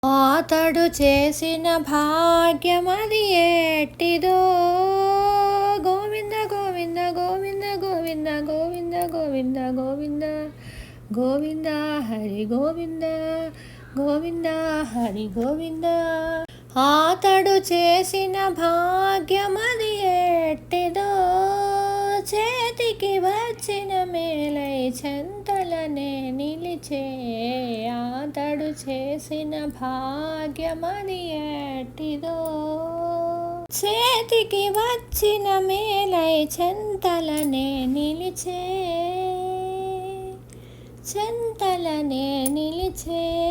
అతడు చేసిన భాగ్యమది ఎట్టిదో. గోవింద గోవింద గోవింద గోవింద గోవింద గోవింద గోవింద గోవింద హరి గోవింద గోవింద హరి గోవింద. అతడు చేసిన భాగ్యమది ఎట్టిదో. చేతికి వచ్చిన మేలై చెంతలనే నిలిచే. అతడు చేసిన భాగ్యమది ఎట్టిదో. చేతికి వచ్చిన మేలై చెంతలనే నిలిచే. చెంతలనే నిలిచే.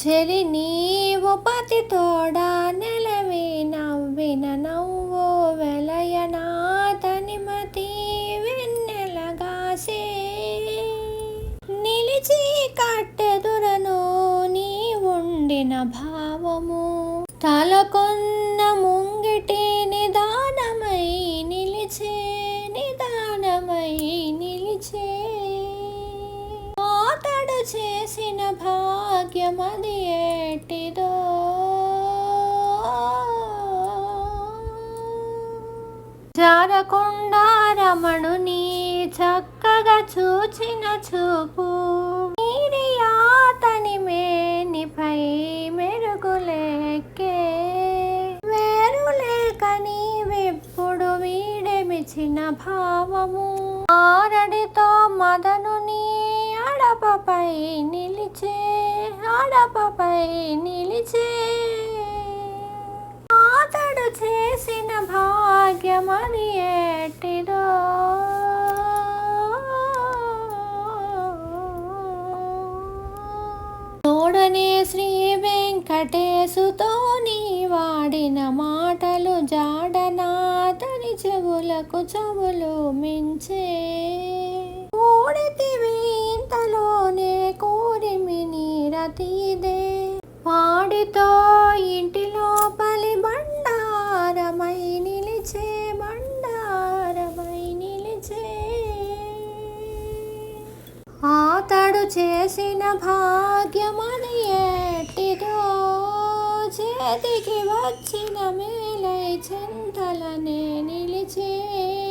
చెలి నీవు పతి తోడా నెలవి నవ్విన నవ్వు వెలయనాతని మతి వెన్నెలగాసే. నిలిచి కట్టెదురను నీ ఉండిన భావము. తలకొన్న ముంగిటి నిదానమై నిలిచే. నిదానమై నిలిచే. అతడు చేసిన భాగ్యమది ఎట్టిదో. జారకుండా రమణుని చక్కగా చూచిన చూపు. నీడి అతని మేనిపై మెరుగులెక్కే. వేరులేక నీవెప్పుడు వీడెమిచిన భావము. ఆరడితో మదనుని అడపపై నిలిచే. అడపపై నిలిచే. అతడు చేసిన భాగ్యమది ఎట్టిదో. తోడనే శ్రీ వెంకటేశుతో నీ వాడిన మాటలు జాడనాతని చెవులకు చెవులు మించే. కూడితివి ఇంతలోనే కోరిమి నీరతీదే. వాడితో ఇంటి లోపలి బండారమై నిలిచే. బండారమై నిలిచే. అతడు చేసిన భాగ్యమది ఎట్టిదో. చేతికి వచ్చిన మేలై చెంతలనే నిలిచే.